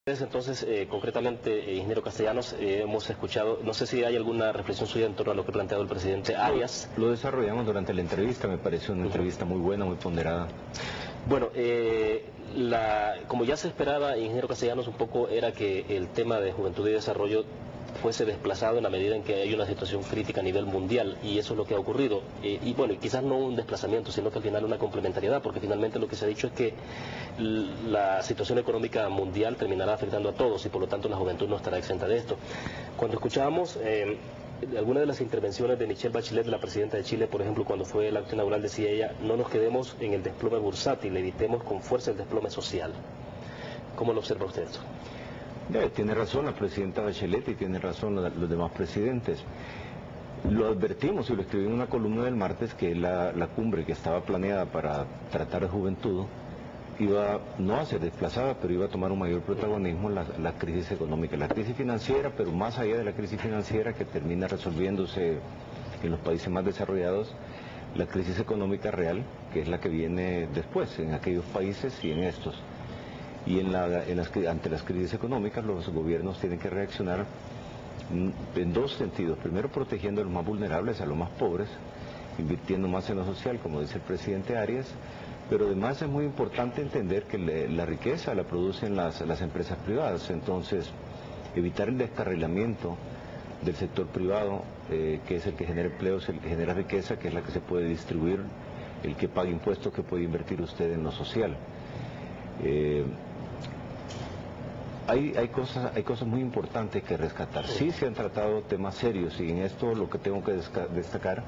Entonces, concretamente, ingeniero Castellanos, hemos escuchado, no sé si hay alguna reflexión suya en torno a lo que ha planteado el presidente Arias. Lo desarrollamos durante la entrevista, me pareció una entrevista muy buena, muy ponderada. Bueno, como ya se esperaba, ingeniero Castellanos, un poco era que el tema de juventud y desarrollo fuese desplazado en la medida en que hay una situación crítica a nivel mundial, y eso es lo que ha ocurrido. Y bueno, quizás no un desplazamiento, sino que al final una complementariedad, porque finalmente lo que se ha dicho es que la situación económica mundial terminará afectando a todos y por lo tanto la juventud no estará exenta de esto. Cuando escuchábamos algunas de las intervenciones de Michelle Bachelet, la presidenta de Chile, por ejemplo, cuando fue el acto inaugural, decía ella: no nos quedemos en el desplome bursátil, evitemos con fuerza el desplome social. ¿Cómo lo observa usted esto? Tiene razón la presidenta Bachelet y tiene razón los demás presidentes. Lo advertimos y lo escribí en una columna del martes, que la cumbre que estaba planeada para tratar de juventud iba no a ser desplazada, pero iba a tomar un mayor protagonismo la crisis económica, la crisis financiera, pero más allá de la crisis financiera que termina resolviéndose en los países más desarrollados, la crisis económica real, que es la que viene después en aquellos países y en estos. Y ante las crisis económicas los gobiernos tienen que reaccionar en dos sentidos. Primero, protegiendo a los más vulnerables, a los más pobres, invirtiendo más en lo social, como dice el presidente Arias, pero además es muy importante entender que la riqueza la producen las empresas privadas. Entonces, evitar el descarrilamiento del sector privado, que es el que genera empleos, el que genera riqueza, que es la que se puede distribuir, el que paga impuestos, que puede invertir usted en lo social. Hay cosas muy importantes que rescatar. Sí se han tratado temas serios, y en esto lo que tengo que destacar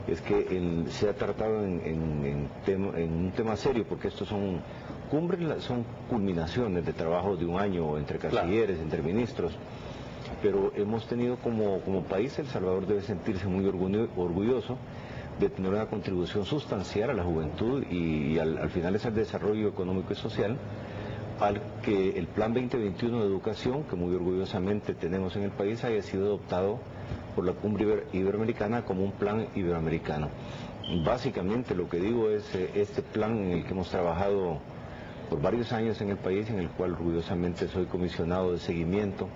es que se ha tratado en un tema serio, porque estos son cumbres, son culminaciones de trabajo de un año entre cancilleres, entre ministros, pero hemos tenido como país, El Salvador debe sentirse muy orgulloso de tener una contribución sustancial a la juventud y al final es el desarrollo económico y social, al que el Plan 2021 de Educación, que muy orgullosamente tenemos en el país, haya sido adoptado por la Cumbre Iberoamericana como un plan iberoamericano. Básicamente lo que digo es este plan en el que hemos trabajado por varios años en el país, en el cual orgullosamente soy comisionado de seguimiento.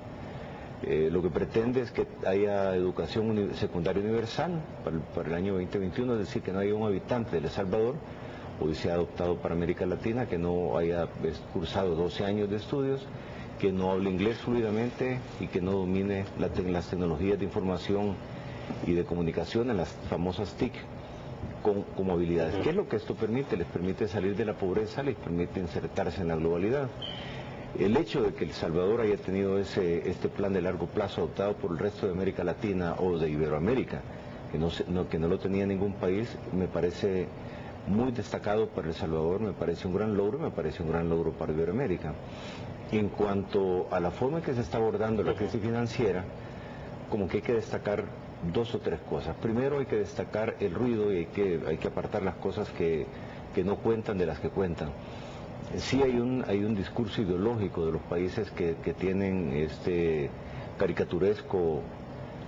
Lo que pretende es que haya educación secundaria universal para el año 2021, es decir, que no haya un habitante de El Salvador, hoy se ha adoptado para América Latina, que no haya cursado 12 años de estudios, que no hable inglés fluidamente y que no domine las tecnologías de información y de comunicación, en las famosas TIC, como habilidades. ¿Qué es lo que esto permite? Les permite salir de la pobreza, les permite insertarse en la globalidad. El hecho de que El Salvador haya tenido este plan de largo plazo adoptado por el resto de América Latina o de Iberoamérica, que no lo tenía ningún país, me parece muy destacado para El Salvador, me parece un gran logro, me parece un gran logro para Iberoamérica. En cuanto a la forma en que se está abordando la crisis financiera, como que hay que destacar dos o tres cosas. Primero, hay que destacar el ruido y hay que apartar las cosas que no cuentan de las que cuentan. Sí hay un discurso ideológico de los países que tienen este caricaturesco,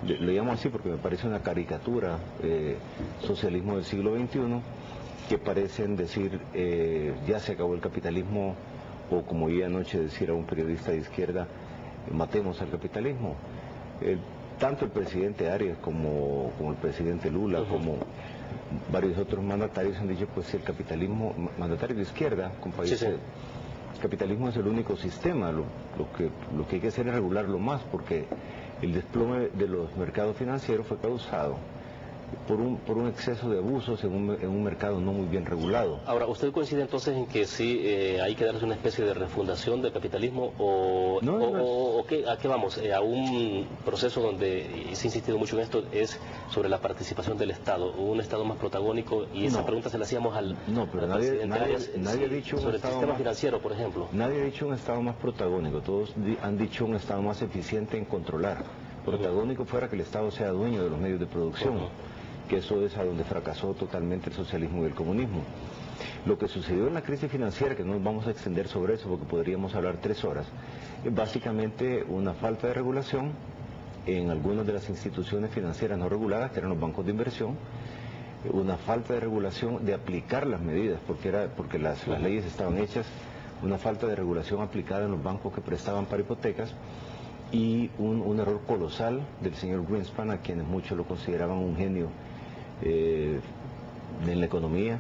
lo llamo así porque me parece una caricatura, socialismo del siglo XXI, que parecen decir ya se acabó el capitalismo, o como oí anoche decir a un periodista de izquierda, matemos al capitalismo. Tanto el presidente Arias como el presidente Lula, como varios otros mandatarios han dicho, pues si el capitalismo, mandatarios de izquierda, con países, sí. El capitalismo es el único sistema, lo que hay que hacer es regularlo más, porque el desplome de los mercados financieros fue causado por un exceso de abusos en un mercado no muy bien regulado. Ahora, ¿usted coincide entonces en que sí hay que darse una especie de refundación del capitalismo o a qué vamos? ¿A un proceso donde, y se ha insistido mucho en esto, es sobre la participación del Estado, un Estado más protagónico? Y esa pregunta se la hacíamos al presidente Arias, nadie ha dicho sobre el sistema financiero, por ejemplo. Nadie ha dicho un Estado más protagónico, todos han dicho un Estado más eficiente en controlar. Protagónico fuera que el Estado sea dueño de los medios de producción, que eso es a donde fracasó totalmente el socialismo y el comunismo. Lo que sucedió en la crisis financiera, que no nos vamos a extender sobre eso porque podríamos hablar 3 horas, es básicamente una falta de regulación en algunas de las instituciones financieras no reguladas, que eran los bancos de inversión, una falta de regulación de aplicar las medidas, porque las leyes estaban hechas una falta de regulación aplicada en los bancos que prestaban para hipotecas y un error colosal del señor Greenspan, a quienes muchos lo consideraban un genio en la economía,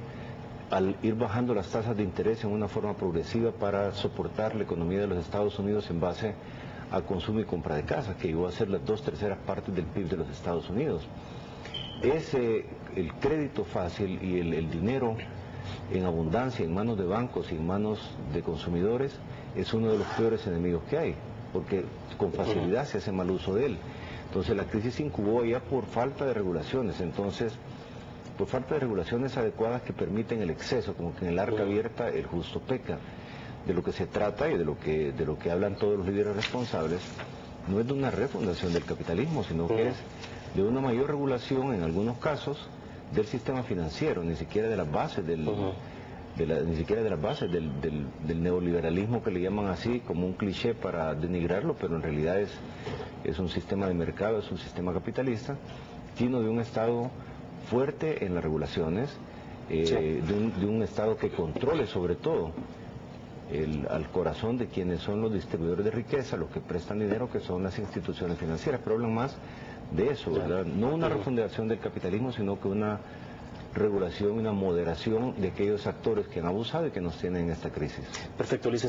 al ir bajando las tasas de interés en una forma progresiva para soportar la economía de los Estados Unidos en base a consumo y compra de casa, que llegó a ser las 2/3 partes del PIB de los Estados Unidos. El crédito fácil y el dinero en abundancia en manos de bancos y en manos de consumidores es uno de los peores enemigos que hay, porque con facilidad se hace mal uso de él. Entonces la crisis se incubó ya por falta de regulaciones, por falta de regulaciones adecuadas que permiten el exceso, como que en el arca abierta el justo peca. De lo que se trata y de lo que hablan todos los líderes responsables no es de una refundación del capitalismo, sino que es de una mayor regulación en algunos casos del sistema financiero, ni siquiera de las bases del neoliberalismo, que le llaman así como un cliché para denigrarlo, pero en realidad es un sistema de mercado, es un sistema capitalista, sino de un Estado fuerte en las regulaciones, de un Estado que controle sobre todo al corazón de quienes son los distribuidores de riqueza, los que prestan dinero, que son las instituciones financieras, pero hablan más de eso, ¿verdad? No una refundación del capitalismo, sino que una regulación, una moderación de aquellos actores que han abusado y que nos tienen en esta crisis. Perfecto, licenciado.